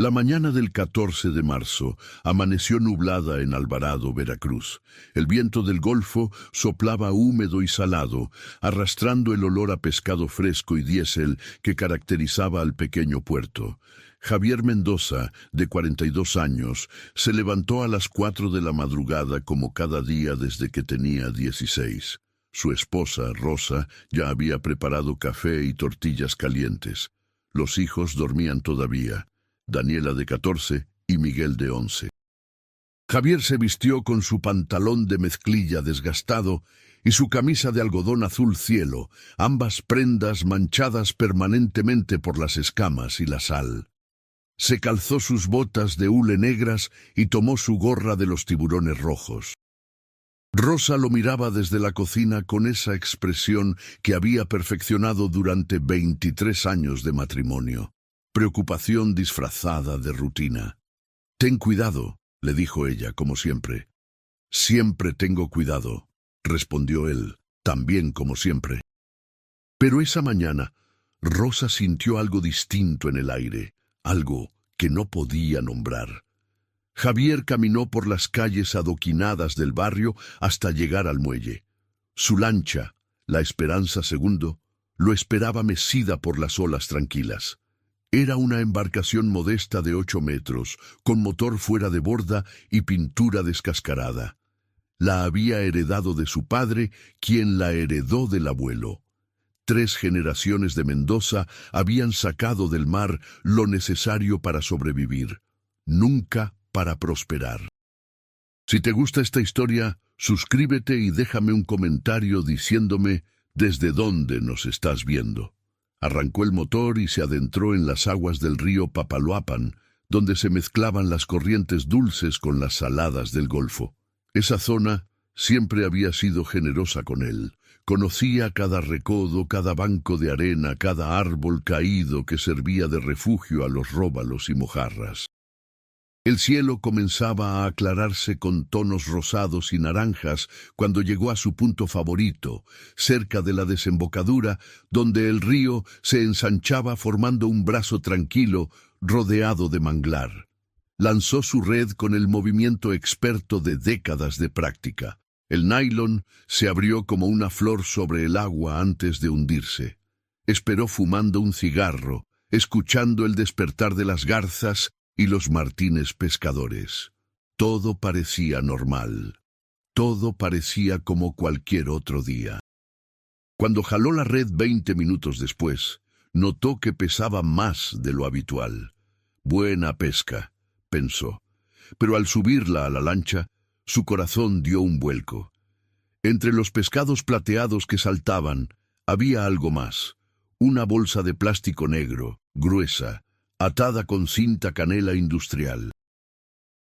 La mañana del 14 de marzo amaneció nublada en Alvarado, Veracruz. El viento del Golfo soplaba húmedo y salado, arrastrando el olor a pescado fresco y diésel que caracterizaba al pequeño puerto. Javier Mendoza, de 42 años, se levantó a las 4 de la madrugada como cada día desde que tenía 16. Su esposa, Rosa, ya había preparado café y tortillas calientes. Los hijos dormían todavía. Daniela de 14 y Miguel de 11. Javier se vistió con su pantalón de mezclilla desgastado y su camisa de algodón azul cielo, ambas prendas manchadas permanentemente por las escamas y la sal. Se calzó sus botas de hule negras y tomó su gorra de los tiburones rojos. Rosa lo miraba desde la cocina con esa expresión que había perfeccionado durante 23 años de matrimonio. Preocupación disfrazada de rutina. «Ten cuidado», le dijo ella, como siempre. «Siempre tengo cuidado», respondió él, también como siempre. Pero esa mañana, Rosa sintió algo distinto en el aire, algo que no podía nombrar. Javier caminó por las calles adoquinadas del barrio hasta llegar al muelle. Su lancha, la Esperanza II, lo esperaba mecida por las olas tranquilas. Era una embarcación modesta de 8 metros, con motor fuera de borda y pintura descascarada. La había heredado de su padre, quien la heredó del abuelo. 3 generaciones de Mendoza habían sacado del mar lo necesario para sobrevivir, nunca para prosperar. Si te gusta esta historia, suscríbete y déjame un comentario diciéndome desde dónde nos estás viendo. Arrancó el motor y se adentró en las aguas del río Papaloapan, donde se mezclaban las corrientes dulces con las saladas del Golfo. Esa zona siempre había sido generosa con él. Conocía cada recodo, cada banco de arena, cada árbol caído que servía de refugio a los róbalos y mojarras. El cielo comenzaba a aclararse con tonos rosados y naranjas cuando llegó a su punto favorito, cerca de la desembocadura, donde el río se ensanchaba formando un brazo tranquilo rodeado de manglar. Lanzó su red con el movimiento experto de décadas de práctica. El nylon se abrió como una flor sobre el agua antes de hundirse. Esperó fumando un cigarro, escuchando el despertar de las garzas y los martines pescadores. Todo parecía normal. Todo parecía como cualquier otro día. Cuando jaló la red 20 minutos después, notó que pesaba más de lo habitual. Buena pesca, pensó. Pero al subirla a la lancha, su corazón dio un vuelco. Entre los pescados plateados que saltaban, había algo más. Una bolsa de plástico negro, gruesa, atada con cinta canela industrial.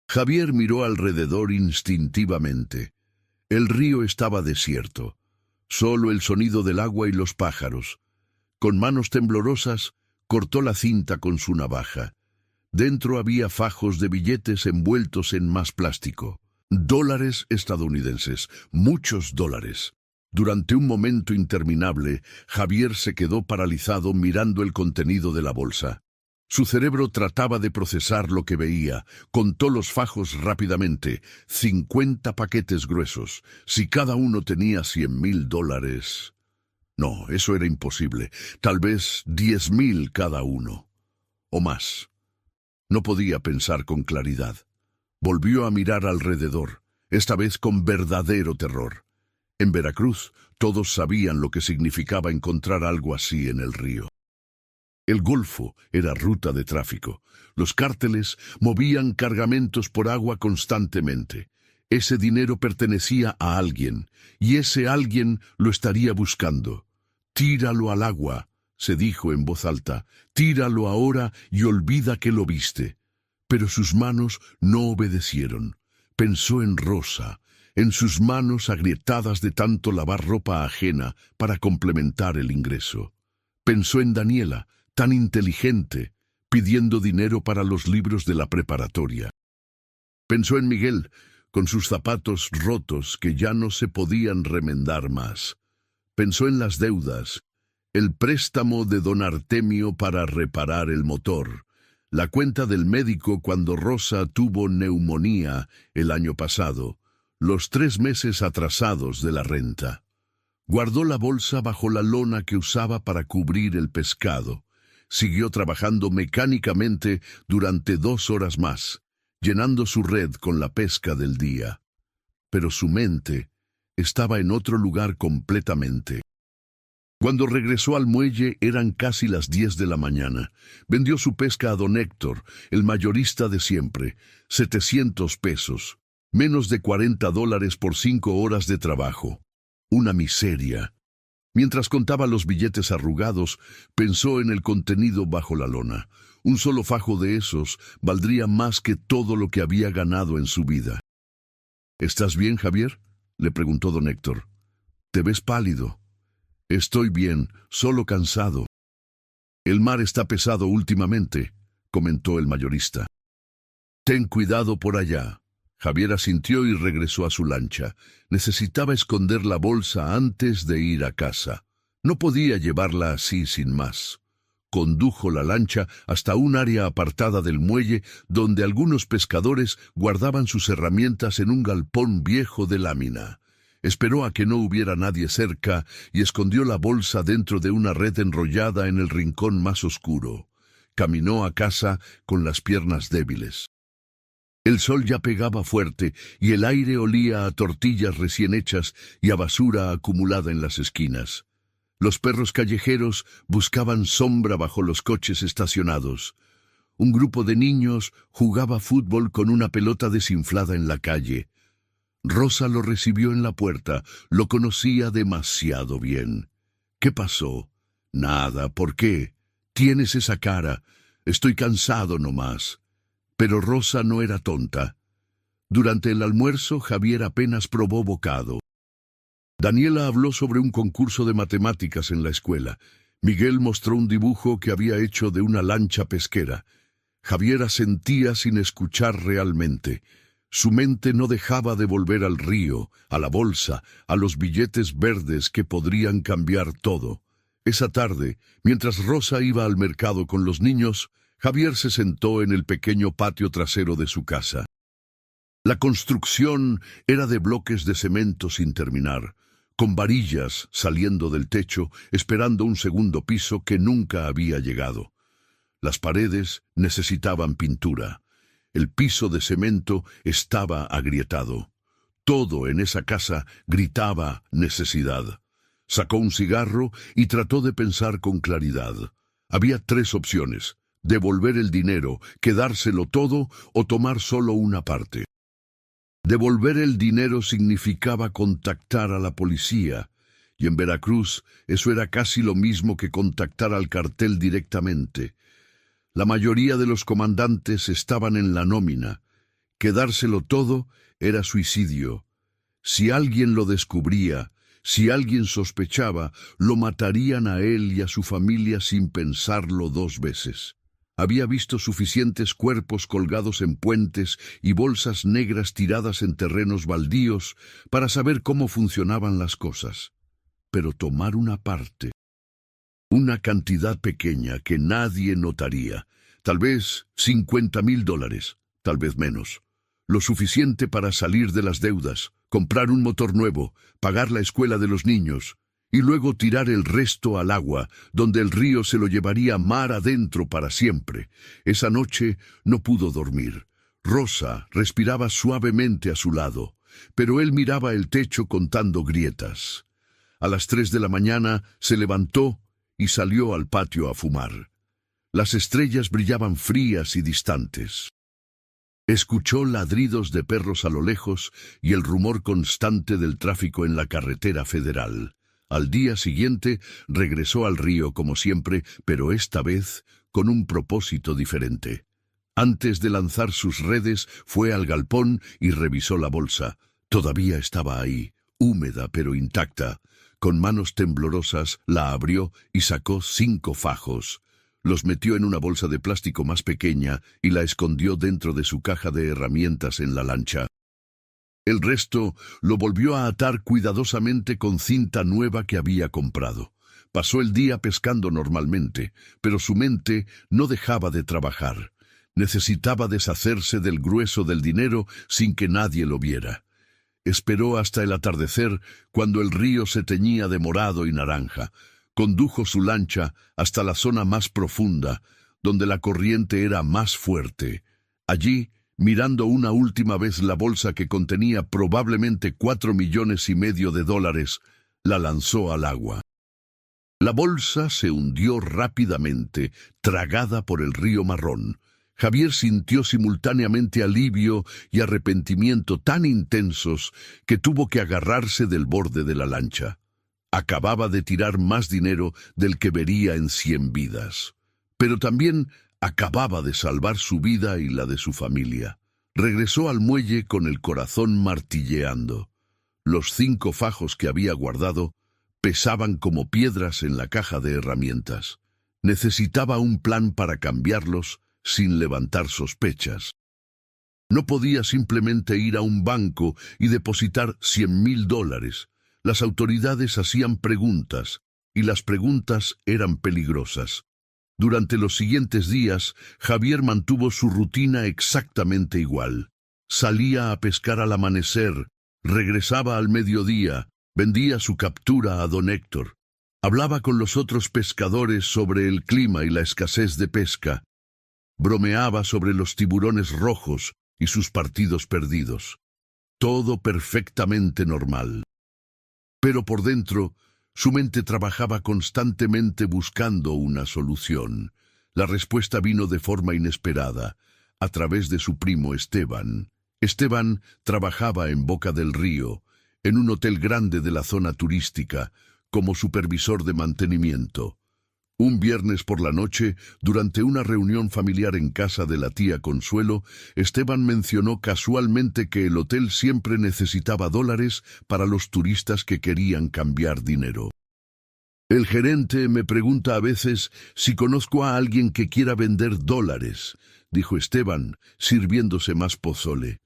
Javier miró alrededor instintivamente. El río estaba desierto. Solo el sonido del agua y los pájaros. Con manos temblorosas, cortó la cinta con su navaja. Dentro había fajos de billetes envueltos en más plástico. Dólares estadounidenses, muchos dólares. Durante un momento interminable, Javier se quedó paralizado mirando el contenido de la bolsa. Su cerebro trataba de procesar lo que veía. Contó los fajos rápidamente. 50 paquetes gruesos. Si cada uno tenía $100,000... No, eso era imposible. Tal vez 10,000 cada uno. O más. No podía pensar con claridad. Volvió a mirar alrededor, esta vez con verdadero terror. En Veracruz, todos sabían lo que significaba encontrar algo así en el río. El Golfo era ruta de tráfico. Los cárteles movían cargamentos por agua constantemente. Ese dinero pertenecía a alguien, y ese alguien lo estaría buscando. «Tíralo al agua», se dijo en voz alta. «Tíralo ahora y olvida que lo viste». Pero sus manos no obedecieron. Pensó en Rosa, en sus manos agrietadas de tanto lavar ropa ajena para complementar el ingreso. Pensó en Daniela, tan inteligente, pidiendo dinero para los libros de la preparatoria. Pensó en Miguel, con sus zapatos rotos que ya no se podían remendar más. Pensó en las deudas, el préstamo de don Artemio para reparar el motor, La cuenta del médico cuando Rosa tuvo neumonía el año pasado, los 3 meses atrasados de la renta. Guardó la bolsa bajo la lona que usaba para cubrir el pescado. Siguió trabajando mecánicamente durante 2 horas más, llenando su red con la pesca del día. Pero su mente estaba en otro lugar completamente. Cuando regresó al muelle eran casi las 10 de la mañana. Vendió su pesca a don Héctor, el mayorista de siempre, 700 pesos, menos de $40 por 5 horas de trabajo. Una miseria. Mientras contaba los billetes arrugados, pensó en el contenido bajo la lona. Un solo fajo de esos valdría más que todo lo que había ganado en su vida. ¿Estás bien, Javier?, le preguntó don Héctor. Te ves pálido. Estoy bien, solo cansado. El mar está pesado últimamente, comentó el mayorista. Ten cuidado por allá. Javier asintió y regresó a su lancha. Necesitaba esconder la bolsa antes de ir a casa. No podía llevarla así sin más. Condujo la lancha hasta un área apartada del muelle donde algunos pescadores guardaban sus herramientas en un galpón viejo de lámina. Esperó a que no hubiera nadie cerca y escondió la bolsa dentro de una red enrollada en el rincón más oscuro. Caminó a casa con las piernas débiles. El sol ya pegaba fuerte y el aire olía a tortillas recién hechas y a basura acumulada en las esquinas. Los perros callejeros buscaban sombra bajo los coches estacionados. Un grupo de niños jugaba fútbol con una pelota desinflada en la calle. Rosa lo recibió en la puerta. Lo conocía demasiado bien. ¿Qué pasó? Nada. ¿Por qué? Tienes esa cara. Estoy cansado nomás. Pero Rosa no era tonta. Durante el almuerzo, Javier apenas probó bocado. Daniela habló sobre un concurso de matemáticas en la escuela. Miguel mostró un dibujo que había hecho de una lancha pesquera. Javier asentía sin escuchar realmente. Su mente no dejaba de volver al río, a la bolsa, a los billetes verdes que podrían cambiar todo. Esa tarde, mientras Rosa iba al mercado con los niños, Javier se sentó en el pequeño patio trasero de su casa. La construcción era de bloques de cemento sin terminar, con varillas saliendo del techo, esperando un segundo piso que nunca había llegado. Las paredes necesitaban pintura. El piso de cemento estaba agrietado. Todo en esa casa gritaba necesidad. Sacó un cigarro y trató de pensar con claridad. Había 3 opciones: devolver el dinero, quedárselo todo o tomar solo una parte. Devolver el dinero significaba contactar a la policía, y en Veracruz eso era casi lo mismo que contactar al cartel directamente. La mayoría de los comandantes estaban en la nómina. Quedárselo todo era suicidio. Si alguien lo descubría, si alguien sospechaba, lo matarían a él y a su familia sin pensarlo 2 veces. Había visto suficientes cuerpos colgados en puentes y bolsas negras tiradas en terrenos baldíos para saber cómo funcionaban las cosas. Pero tomar una parte, una cantidad pequeña que nadie notaría, tal vez $50,000, tal vez menos. Lo suficiente para salir de las deudas, comprar un motor nuevo, pagar la escuela de los niños, y luego tirar el resto al agua, donde el río se lo llevaría mar adentro para siempre. Esa noche no pudo dormir. Rosa respiraba suavemente a su lado, pero él miraba el techo contando grietas. A las 3 de la mañana se levantó y salió al patio a fumar. Las estrellas brillaban frías y distantes. Escuchó ladridos de perros a lo lejos y el rumor constante del tráfico en la carretera federal. Al día siguiente regresó al río como siempre, pero esta vez con un propósito diferente. Antes de lanzar sus redes, fue al galpón y revisó la bolsa. Todavía estaba ahí, húmeda pero intacta. Con manos temblorosas la abrió y sacó 5 fajos. Los metió en una bolsa de plástico más pequeña y la escondió dentro de su caja de herramientas en la lancha. El resto lo volvió a atar cuidadosamente con cinta nueva que había comprado. Pasó el día pescando normalmente, pero su mente no dejaba de trabajar. Necesitaba deshacerse del grueso del dinero sin que nadie lo viera. Esperó hasta el atardecer, cuando el río se teñía de morado y naranja. Condujo su lancha hasta la zona más profunda, donde la corriente era más fuerte. Allí, mirando una última vez la bolsa que contenía probablemente $4,5 millones, la lanzó al agua. La bolsa se hundió rápidamente, tragada por el río marrón. Javier sintió simultáneamente alivio y arrepentimiento tan intensos que tuvo que agarrarse del borde de la lancha. Acababa de tirar más dinero del que vería en 100 vidas. Pero también acababa de salvar su vida y la de su familia. Regresó al muelle con el corazón martilleando. Los 5 fajos que había guardado pesaban como piedras en la caja de herramientas. Necesitaba un plan para cambiarlos sin levantar sospechas. No podía simplemente ir a un banco y depositar $100,000. Las autoridades hacían preguntas, y las preguntas eran peligrosas. Durante los siguientes días, Javier mantuvo su rutina exactamente igual. Salía a pescar al amanecer, regresaba al mediodía, vendía su captura a don Héctor. Hablaba con los otros pescadores sobre el clima y la escasez de pesca. Bromeaba sobre los tiburones rojos y sus partidos perdidos. Todo perfectamente normal. Pero por dentro, su mente trabajaba constantemente buscando una solución. La respuesta vino de forma inesperada, a través de su primo Esteban. Esteban trabajaba en Boca del Río, en un hotel grande de la zona turística, como supervisor de mantenimiento. Un viernes por la noche, durante una reunión familiar en casa de la tía Consuelo, Esteban mencionó casualmente que el hotel siempre necesitaba dólares para los turistas que querían cambiar dinero. El gerente me pregunta a veces si conozco a alguien que quiera vender dólares, dijo Esteban, sirviéndose más pozole.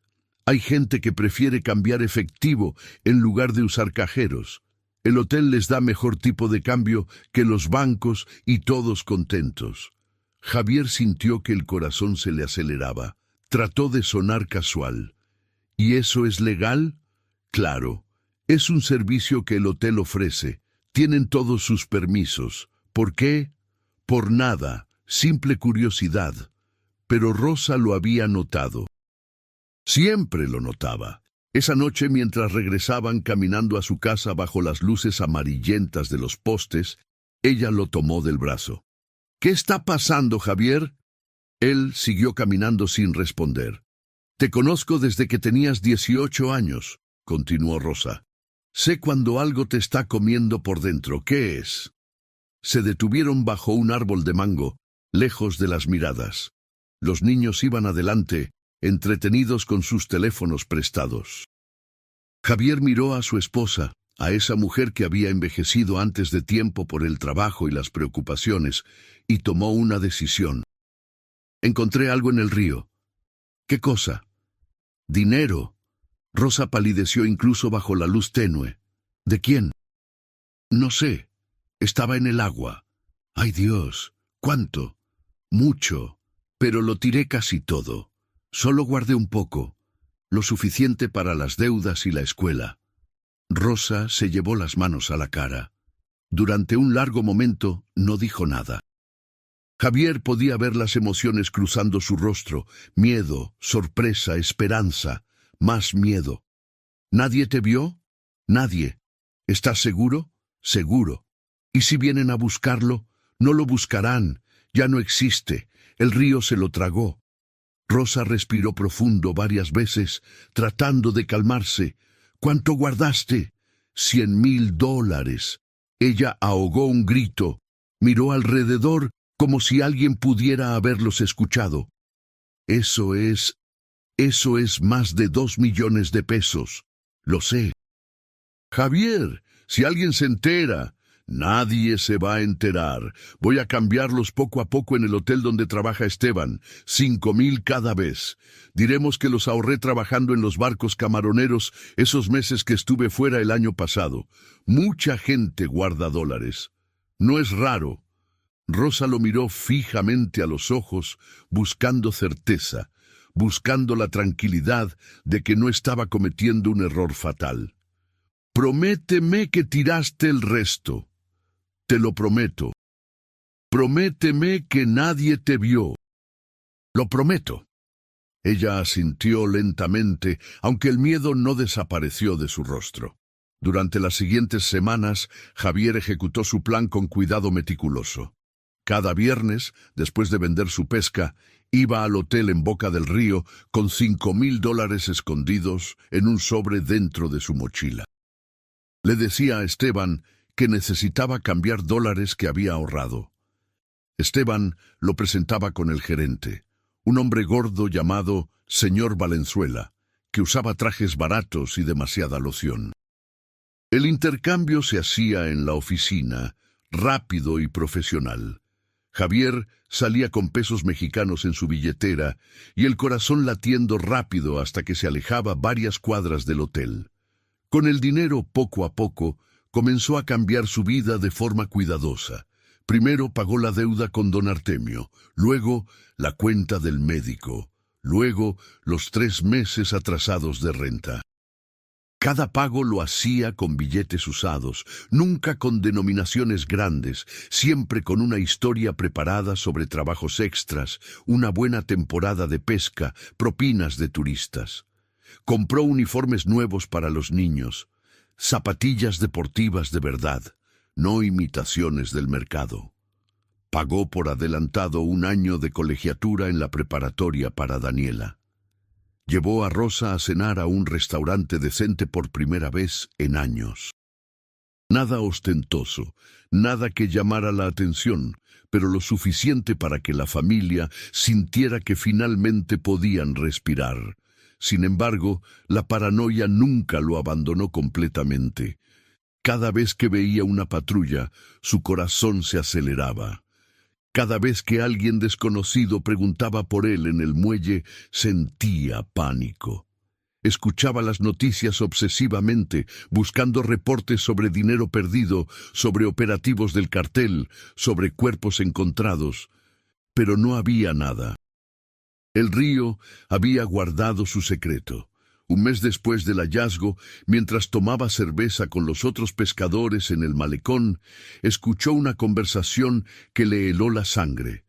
Hay gente que prefiere cambiar efectivo en lugar de usar cajeros. El hotel les da mejor tipo de cambio que los bancos y todos contentos. Javier sintió que el corazón se le aceleraba. Trató de sonar casual. ¿Y eso es legal? Claro. Es un servicio que el hotel ofrece. Tienen todos sus permisos. ¿Por qué? Por nada. Simple curiosidad. Pero Rosa lo había notado. Siempre lo notaba. Esa noche, mientras regresaban caminando a su casa bajo las luces amarillentas de los postes, ella lo tomó del brazo. ¿Qué está pasando, Javier? Él siguió caminando sin responder. Te conozco desde que tenías 18 años, continuó Rosa. Sé cuando algo te está comiendo por dentro. ¿Qué es? Se detuvieron bajo un árbol de mango, lejos de las miradas. Los niños iban adelante, entretenidos con sus teléfonos prestados. Javier miró a su esposa, a esa mujer que había envejecido antes de tiempo por el trabajo y las preocupaciones, y tomó una decisión. Encontré algo en el río. ¿Qué cosa? Dinero. Rosa palideció incluso bajo la luz tenue. ¿De quién? No sé. Estaba en el agua. ¡Ay, Dios! ¿Cuánto? Mucho. Pero lo tiré casi todo. Solo guardé un poco, lo suficiente para las deudas y la escuela. Rosa se llevó las manos a la cara. Durante un largo momento no dijo nada. Javier podía ver las emociones cruzando su rostro: miedo, sorpresa, esperanza, más miedo. ¿Nadie te vio? Nadie. ¿Estás seguro? Seguro. ¿Y si vienen a buscarlo? No lo buscarán. Ya no existe. El río se lo tragó. Rosa respiró profundo varias veces, tratando de calmarse. ¿Cuánto guardaste? $100,000. Ella ahogó un grito. Miró alrededor como si alguien pudiera haberlos escuchado. Eso es más de 2 millones de pesos. Lo sé. Javier, si alguien se entera. Nadie se va a enterar. Voy a cambiarlos poco a poco en el hotel donde trabaja Esteban. 5,000 cada vez. Diremos que los ahorré trabajando en los barcos camaroneros esos meses que estuve fuera el año pasado. Mucha gente guarda dólares. No es raro. Rosa lo miró fijamente a los ojos, buscando certeza, buscando la tranquilidad de que no estaba cometiendo un error fatal. «Prométeme que tiraste el resto. Te lo prometo. Prométeme que nadie te vio». «Lo prometo». Ella asintió lentamente, aunque el miedo no desapareció de su rostro. Durante las siguientes semanas, Javier ejecutó su plan con cuidado meticuloso. Cada viernes, después de vender su pesca, iba al hotel en Boca del Río con $5,000 escondidos en un sobre dentro de su mochila. Le decía a Esteban que necesitaba cambiar dólares que había ahorrado. Esteban lo presentaba con el gerente, un hombre gordo llamado Señor Valenzuela, que usaba trajes baratos y demasiada loción. El intercambio se hacía en la oficina, rápido y profesional. Javier salía con pesos mexicanos en su billetera y el corazón latiendo rápido hasta que se alejaba varias cuadras del hotel. Con el dinero, poco a poco, comenzó a cambiar su vida de forma cuidadosa. Primero pagó la deuda con don Artemio, luego la cuenta del médico, luego los 3 meses atrasados de renta. Cada pago lo hacía con billetes usados, nunca con denominaciones grandes, siempre con una historia preparada sobre trabajos extras, una buena temporada de pesca, propinas de turistas. Compró uniformes nuevos para los niños, zapatillas deportivas de verdad, no imitaciones del mercado. Pagó por adelantado 1 año de colegiatura en la preparatoria para Daniela. Llevó a Rosa a cenar a un restaurante decente por primera vez en años. Nada ostentoso, nada que llamara la atención, pero lo suficiente para que la familia sintiera que finalmente podían respirar. Sin embargo, la paranoia nunca lo abandonó completamente. Cada vez que veía una patrulla, su corazón se aceleraba. Cada vez que alguien desconocido preguntaba por él en el muelle, sentía pánico. Escuchaba las noticias obsesivamente, buscando reportes sobre dinero perdido, sobre operativos del cartel, sobre cuerpos encontrados. Pero no había nada. El río había guardado su secreto. 1 mes después del hallazgo, mientras tomaba cerveza con los otros pescadores en el malecón, escuchó una conversación que le heló la sangre.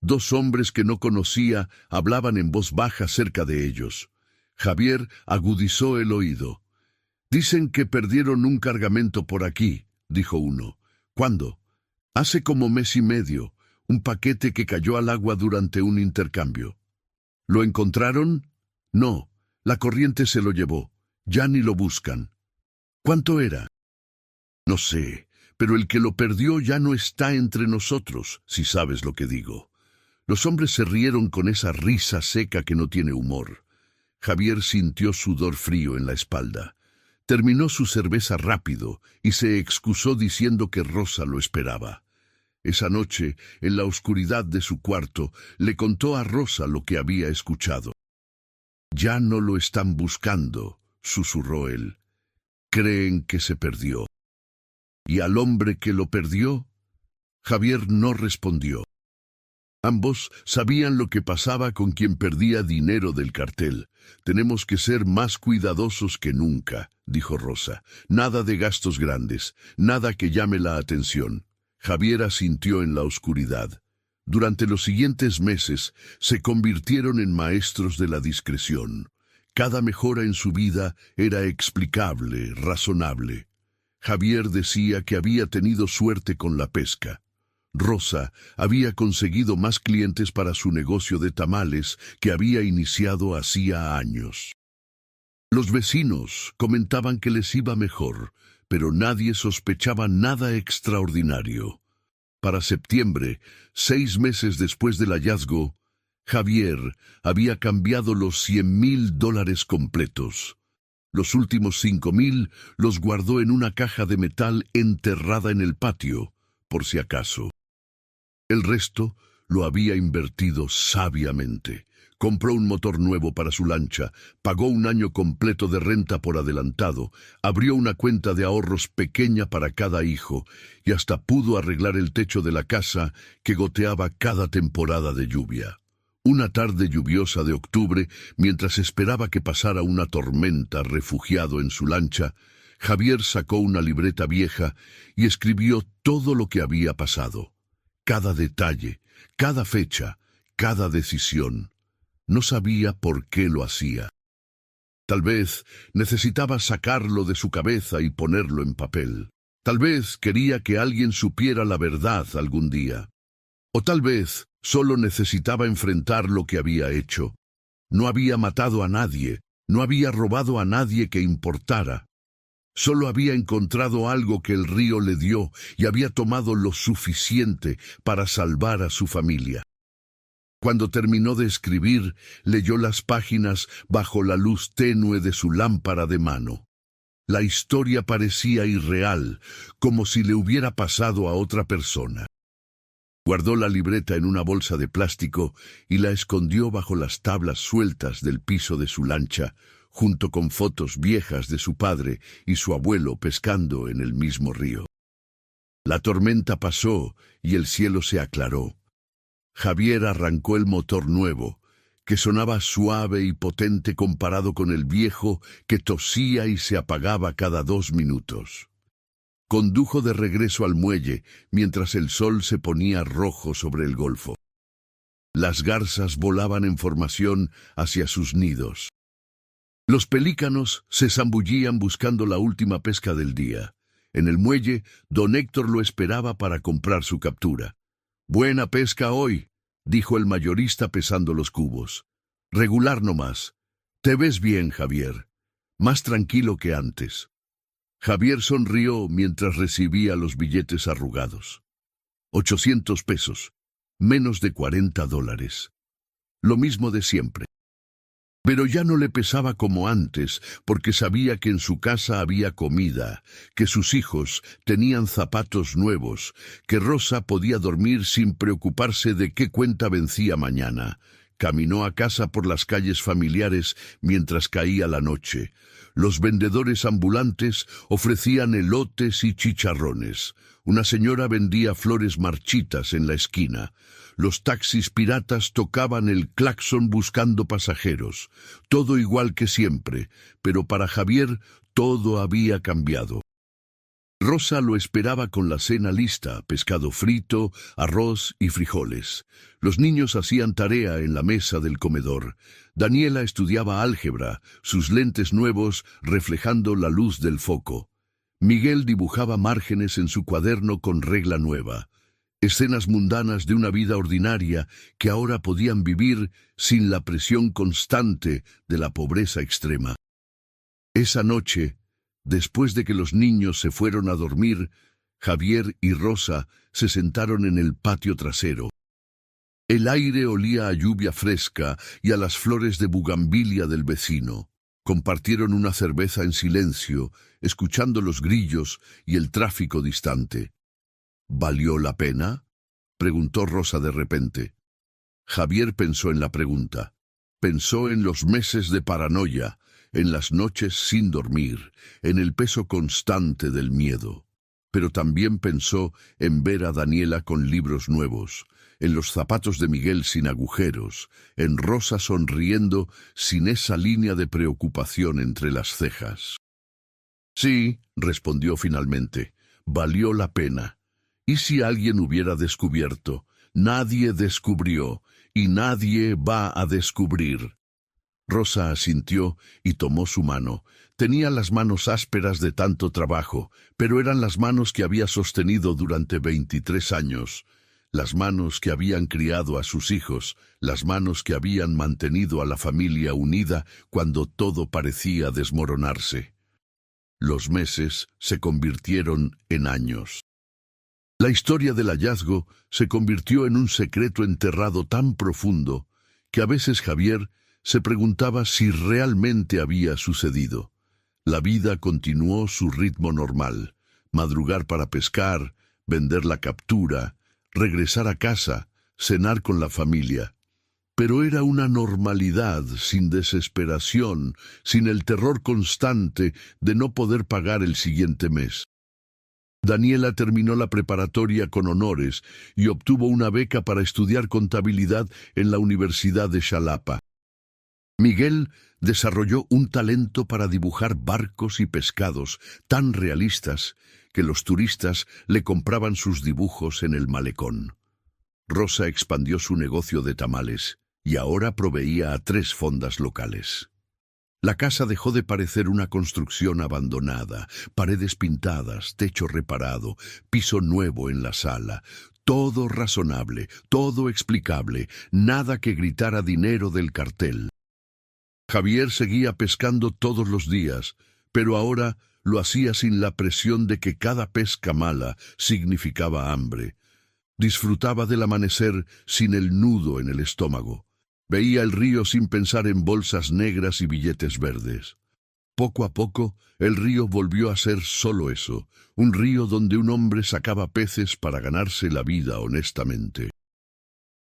2 hombres que no conocía hablaban en voz baja cerca de ellos. Javier agudizó el oído. «Dicen que perdieron un cargamento por aquí», dijo uno. «¿Cuándo?» «Hace como 1 mes y medio, un paquete que cayó al agua durante un intercambio». «¿Lo encontraron?» «No. La corriente se lo llevó. Ya ni lo buscan». «¿Cuánto era?» «No sé, pero el que lo perdió ya no está entre nosotros, si sabes lo que digo». Los hombres se rieron con esa risa seca que no tiene humor. Javier sintió sudor frío en la espalda. Terminó su cerveza rápido y se excusó diciendo que Rosa lo esperaba. Esa noche, en la oscuridad de su cuarto, le contó a Rosa lo que había escuchado. «Ya no lo están buscando», susurró él. «Creen que se perdió». «¿Y al hombre que lo perdió?» Javier no respondió. Ambos sabían lo que pasaba con quien perdía dinero del cartel. «Tenemos que ser más cuidadosos que nunca», dijo Rosa. «Nada de gastos grandes, nada que llame la atención». Javier asintió en la oscuridad. Durante los siguientes meses se convirtieron en maestros de la discreción. Cada mejora en su vida era explicable, razonable. Javier decía que había tenido suerte con la pesca. Rosa había conseguido más clientes para su negocio de tamales que había iniciado hacía años. Los vecinos comentaban que les iba mejor, pero nadie sospechaba nada extraordinario. Para septiembre, 6 meses después del hallazgo, Javier había cambiado los $100,000 completos. Los últimos 5,000 los guardó en una caja de metal enterrada en el patio, por si acaso. El resto lo había invertido sabiamente, Compró un motor nuevo para su lancha, pagó un año completo de renta por adelantado, abrió una cuenta de ahorros pequeña para cada hijo y hasta pudo arreglar el techo de la casa que goteaba cada temporada de lluvia. Una tarde lluviosa de octubre, mientras esperaba que pasara una tormenta refugiado en su lancha, Javier sacó una libreta vieja y escribió todo lo que había pasado. Cada detalle, cada fecha, cada decisión. No sabía por qué lo hacía. Tal vez necesitaba sacarlo de su cabeza y ponerlo en papel. Tal vez quería que alguien supiera la verdad algún día. O tal vez solo necesitaba enfrentar lo que había hecho. No había matado a nadie, no había robado a nadie que importara. Solo había encontrado algo que el río le dio y había tomado lo suficiente para salvar a su familia. Cuando terminó de escribir, leyó las páginas bajo la luz tenue de su lámpara de mano. La historia parecía irreal, como si le hubiera pasado a otra persona. Guardó la libreta en una bolsa de plástico y la escondió bajo las tablas sueltas del piso de su lancha, junto con fotos viejas de su padre y su abuelo pescando en el mismo río. La tormenta pasó y el cielo se aclaró. Javier arrancó el motor nuevo, que sonaba suave y potente comparado con el viejo que tosía y se apagaba cada 2 minutos. Condujo de regreso al muelle mientras el sol se ponía rojo sobre el golfo. Las garzas volaban en formación hacia sus nidos. Los pelícanos se zambullían buscando la última pesca del día. En el muelle, don Héctor lo esperaba para comprar su captura. «Buena pesca hoy», dijo el mayorista pesando los cubos. «Regular nomás. Te ves bien, Javier. Más tranquilo que antes». Javier sonrió mientras recibía los billetes arrugados. 800 pesos, menos de $40. Lo mismo de siempre. Pero ya no le pesaba como antes, porque sabía que en su casa había comida, que sus hijos tenían zapatos nuevos, que Rosa podía dormir sin preocuparse de qué cuenta vencía mañana. Caminó a casa por las calles familiares mientras caía la noche. Los vendedores ambulantes ofrecían elotes y chicharrones. Una señora vendía flores marchitas en la esquina. Los taxis piratas tocaban el claxon buscando pasajeros. Todo igual que siempre, pero para Javier todo había cambiado. Rosa lo esperaba con la cena lista, pescado frito, arroz y frijoles. Los niños hacían tarea en la mesa del comedor. Daniela estudiaba álgebra, sus lentes nuevos reflejando la luz del foco. Miguel dibujaba márgenes en su cuaderno con regla nueva. Escenas mundanas de una vida ordinaria que ahora podían vivir sin la presión constante de la pobreza extrema. Esa noche, después de que los niños se fueron a dormir, Javier y Rosa se sentaron en el patio trasero. El aire olía a lluvia fresca y a las flores de bugambilia del vecino. Compartieron una cerveza en silencio, escuchando los grillos y el tráfico distante. ¿Valió la pena?, preguntó Rosa de repente. Javier pensó en la pregunta. Pensó en los meses de paranoia, en las noches sin dormir, en el peso constante del miedo. Pero también pensó en ver a Daniela con libros nuevos, en los zapatos de Miguel sin agujeros, en Rosa sonriendo sin esa línea de preocupación entre las cejas. Sí, respondió finalmente, valió la pena. ¿Y si alguien hubiera descubierto? Nadie descubrió, y nadie va a descubrir. Rosa asintió y tomó su mano. Tenía las manos ásperas de tanto trabajo, pero eran las manos que había sostenido durante 23 años. Las manos que habían criado a sus hijos, las manos que habían mantenido a la familia unida cuando todo parecía desmoronarse. Los meses se convirtieron en años. La historia del hallazgo se convirtió en un secreto enterrado tan profundo que a veces Javier se preguntaba si realmente había sucedido. La vida continuó su ritmo normal: madrugar para pescar, vender la captura, regresar a casa, cenar con la familia. pero era una normalidad, sin desesperación, sin el terror constante de no poder pagar el siguiente mes. Daniela terminó la preparatoria con honores y obtuvo una beca para estudiar contabilidad en la Universidad de Xalapa. Miguel desarrolló un talento para dibujar barcos y pescados tan realistas que los turistas le compraban sus dibujos en el malecón. Rosa expandió su negocio de tamales y ahora proveía a 3 fondas locales. La casa dejó de parecer una construcción abandonada, paredes pintadas, techo reparado, piso nuevo en la sala, todo razonable, todo explicable, nada que gritara dinero del cartel. Javier seguía pescando todos los días, pero ahora lo hacía sin la presión de que cada pesca mala significaba hambre. Disfrutaba del amanecer sin el nudo en el estómago. Veía el río sin pensar en bolsas negras y billetes verdes. Poco a poco, el río volvió a ser solo eso, un río donde un hombre sacaba peces para ganarse la vida honestamente.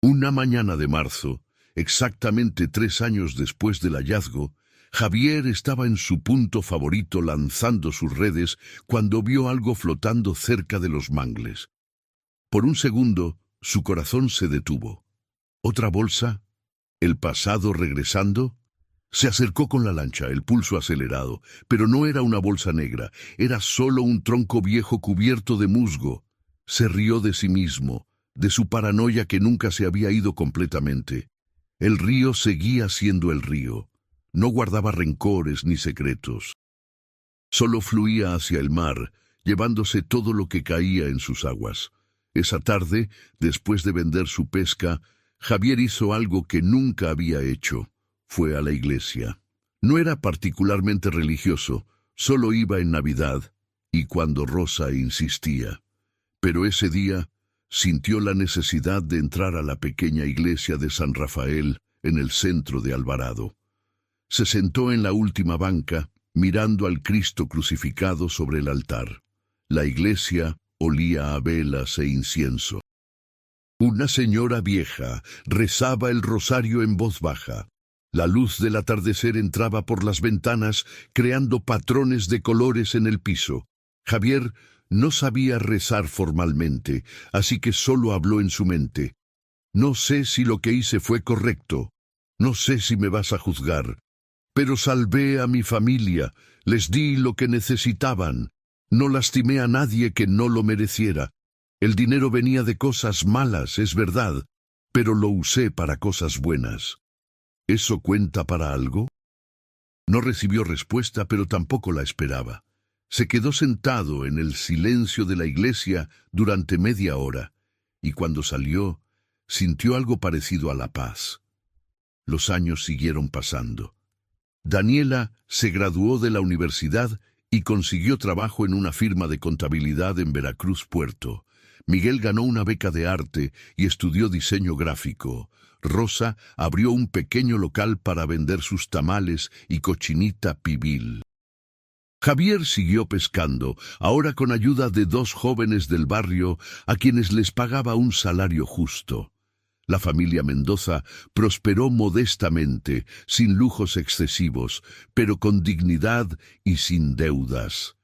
Una mañana de marzo, exactamente 3 años después del hallazgo, Javier estaba en su punto favorito lanzando sus redes cuando vio algo flotando cerca de los mangles. Por un segundo, su corazón se detuvo. ¿Otra bolsa? ¿El pasado regresando? Se acercó con la lancha, el pulso acelerado, pero no era una bolsa negra, era solo un tronco viejo cubierto de musgo. Se rió de sí mismo, de su paranoia que nunca se había ido completamente. El río seguía siendo el río. No guardaba rencores ni secretos. Solo fluía hacia el mar, llevándose todo lo que caía en sus aguas. Esa tarde, después de vender su pesca, Javier hizo algo que nunca había hecho. Fue a la iglesia. No era particularmente religioso, solo iba en Navidad y cuando Rosa insistía. Pero ese día sintió la necesidad de entrar a la pequeña iglesia de San Rafael en el centro de Alvarado. Se sentó en la última banca, mirando al Cristo crucificado sobre el altar. La iglesia olía a velas e incienso. Una señora vieja rezaba el rosario en voz baja. La luz del atardecer entraba por las ventanas, creando patrones de colores en el piso. Javier no sabía rezar formalmente, así que solo habló en su mente. No sé si lo que hice fue correcto. No sé si me vas a juzgar. Pero salvé a mi familia, les di lo que necesitaban. No lastimé a nadie que no lo mereciera. El dinero venía de cosas malas, es verdad, pero lo usé para cosas buenas. ¿Eso cuenta para algo? No recibió respuesta, pero tampoco la esperaba. Se quedó sentado en el silencio de la iglesia durante media hora, y cuando salió, sintió algo parecido a la paz. Los años siguieron pasando. Daniela se graduó de la universidad y consiguió trabajo en una firma de contabilidad en Veracruz, Puerto. Miguel ganó una beca de arte y estudió diseño gráfico. Rosa abrió un pequeño local para vender sus tamales y cochinita pibil. Javier siguió pescando, ahora con ayuda de 2 jóvenes del barrio a quienes les pagaba un salario justo. La familia Mendoza prosperó modestamente, sin lujos excesivos, pero con dignidad y sin deudas.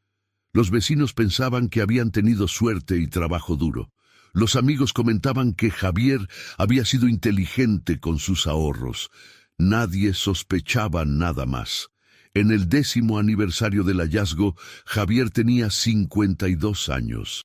Los vecinos pensaban que habían tenido suerte y trabajo duro. Los amigos comentaban que Javier había sido inteligente con sus ahorros. Nadie sospechaba nada más. En el 10º aniversario del hallazgo, Javier tenía 52 años.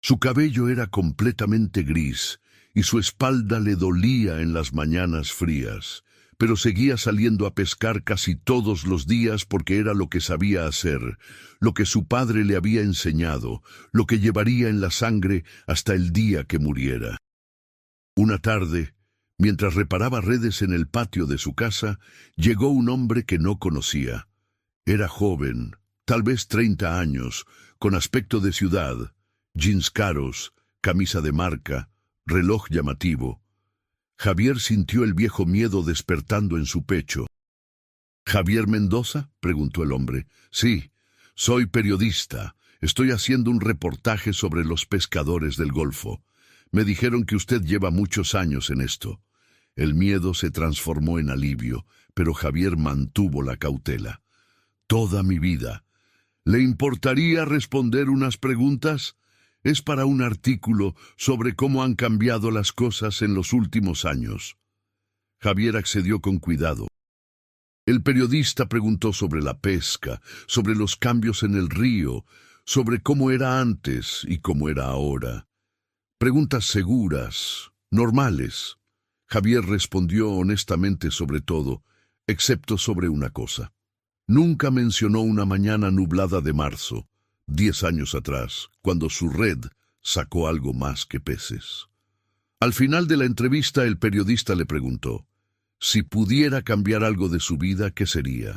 Su cabello era completamente gris y su espalda le dolía en las mañanas frías, pero seguía saliendo a pescar casi todos los días porque era lo que sabía hacer, lo que su padre le había enseñado, lo que llevaría en la sangre hasta el día que muriera. Una tarde, mientras reparaba redes en el patio de su casa, llegó un hombre que no conocía. Era joven, tal vez 30 años, con aspecto de ciudad, jeans caros, camisa de marca, reloj llamativo. Javier sintió el viejo miedo despertando en su pecho. ¿Javier Mendoza?, preguntó el hombre. Sí, soy periodista. Estoy haciendo un reportaje sobre los pescadores del Golfo. Me dijeron que usted lleva muchos años en esto. El miedo se transformó en alivio, pero Javier mantuvo la cautela. Toda mi vida. ¿Le importaría responder unas preguntas? Es para un artículo sobre cómo han cambiado las cosas en los últimos años. Javier accedió con cuidado. El periodista preguntó sobre la pesca, sobre los cambios en el río, sobre cómo era antes y cómo era ahora. Preguntas seguras, normales. Javier respondió honestamente sobre todo, excepto sobre una cosa. Nunca mencionó una mañana nublada de marzo, 10 años atrás, cuando su red sacó algo más que peces. Al final de la entrevista, el periodista le preguntó, si pudiera cambiar algo de su vida, ¿qué sería?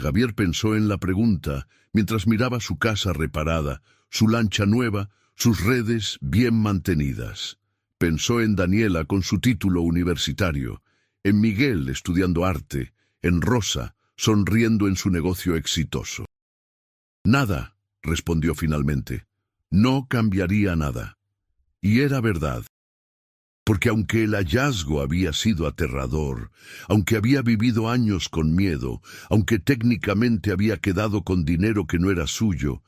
Javier pensó en la pregunta mientras miraba su casa reparada, su lancha nueva, sus redes bien mantenidas. Pensó en Daniela con su título universitario, en Miguel estudiando arte, en Rosa sonriendo en su negocio exitoso. Nada, respondió finalmente. No cambiaría nada. Y era verdad. Porque aunque el hallazgo había sido aterrador, aunque había vivido años con miedo, aunque técnicamente había quedado con dinero que no era suyo,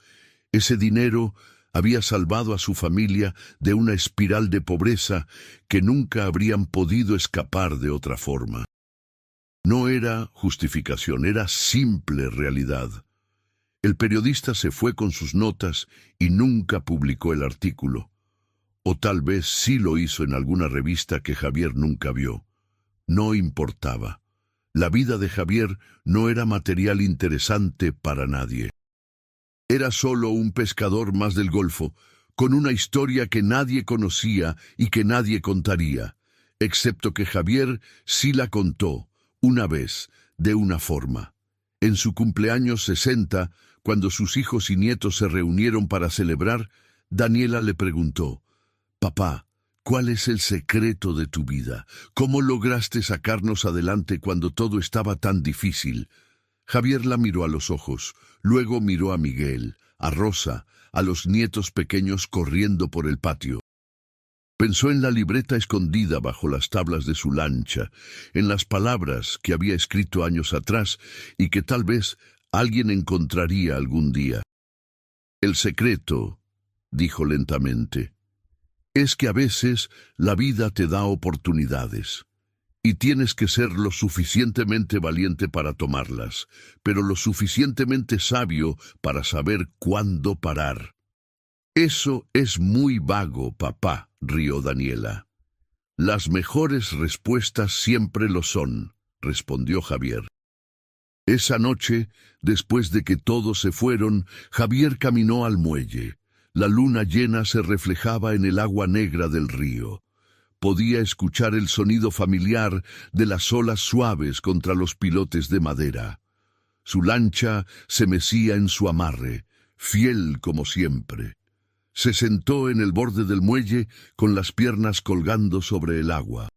ese dinero había salvado a su familia de una espiral de pobreza que nunca habrían podido escapar de otra forma. No era justificación, era simple realidad. El periodista se fue con sus notas y nunca publicó el artículo. O tal vez sí lo hizo en alguna revista que Javier nunca vio. No importaba. La vida de Javier no era material interesante para nadie. Era solo un pescador más del Golfo, con una historia que nadie conocía y que nadie contaría, excepto que Javier sí la contó, una vez, de una forma. En su cumpleaños 60, cuando sus hijos y nietos se reunieron para celebrar, Daniela le preguntó, «Papá, ¿cuál es el secreto de tu vida? ¿Cómo lograste sacarnos adelante cuando todo estaba tan difícil?» Javier la miró a los ojos, luego miró a Miguel, a Rosa, a los nietos pequeños corriendo por el patio. Pensó en la libreta escondida bajo las tablas de su lancha, en las palabras que había escrito años atrás y que tal vez alguien encontraría algún día. «El secreto», dijo lentamente, «es que a veces la vida te da oportunidades. Y tienes que ser lo suficientemente valiente para tomarlas, pero lo suficientemente sabio para saber cuándo parar». «Eso es muy vago, papá», rió Daniela. «Las mejores respuestas siempre lo son», respondió Javier. Esa noche, después de que todos se fueron, Javier caminó al muelle. La luna llena se reflejaba en el agua negra del río. Podía escuchar el sonido familiar de las olas suaves contra los pilotes de madera. Su lancha se mecía en su amarre, fiel como siempre. Se sentó en el borde del muelle con las piernas colgando sobre el agua.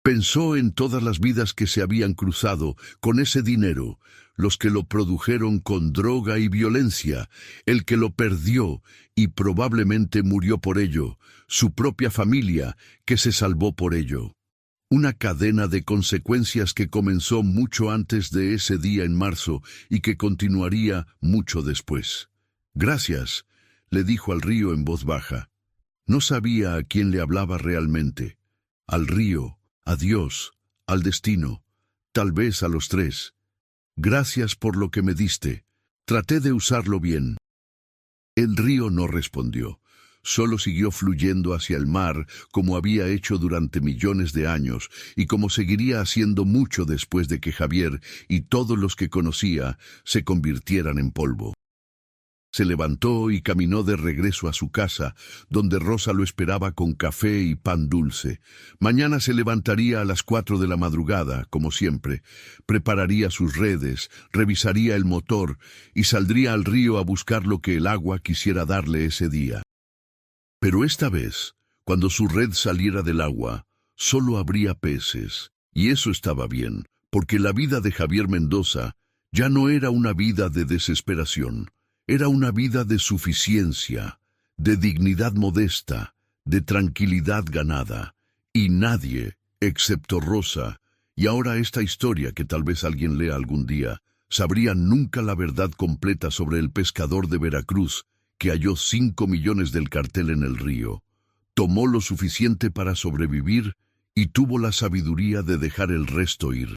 Pensó en todas las vidas que se habían cruzado con ese dinero, los que lo produjeron con droga y violencia, el que lo perdió y probablemente murió por ello, su propia familia que se salvó por ello. Una cadena de consecuencias que comenzó mucho antes de ese día en marzo y que continuaría mucho después. «Gracias», le dijo al río en voz baja. No sabía a quién le hablaba realmente. Al río, a Dios, al destino, tal vez a los tres. «Gracias por lo que me diste. Traté de usarlo bien». El río no respondió. Solo siguió fluyendo hacia el mar como había hecho durante millones de años y como seguiría haciendo mucho después de que Javier y todos los que conocía se convirtieran en polvo. Se levantó y caminó de regreso a su casa, donde Rosa lo esperaba con café y pan dulce. Mañana se levantaría a las 4 de la madrugada, como siempre. Prepararía sus redes, revisaría el motor y saldría al río a buscar lo que el agua quisiera darle ese día. Pero esta vez, cuando su red saliera del agua, solo habría peces. Y eso estaba bien, porque la vida de Javier Mendoza ya no era una vida de desesperación. Era una vida de suficiencia, de dignidad modesta, de tranquilidad ganada, y nadie, excepto Rosa, y ahora esta historia que tal vez alguien lea algún día, sabría nunca la verdad completa sobre el pescador de Veracruz que halló 5 millones del cartel en el río. Tomó lo suficiente para sobrevivir y tuvo la sabiduría de dejar el resto ir.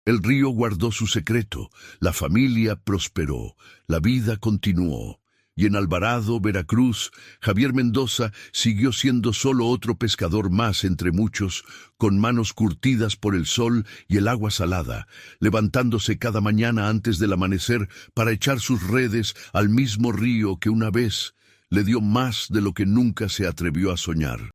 El río guardó su secreto, la familia prosperó, la vida continuó. Y en Alvarado, Veracruz, Javier Mendoza siguió siendo solo otro pescador más entre muchos, con manos curtidas por el sol y el agua salada, levantándose cada mañana antes del amanecer para echar sus redes al mismo río que una vez le dio más de lo que nunca se atrevió a soñar.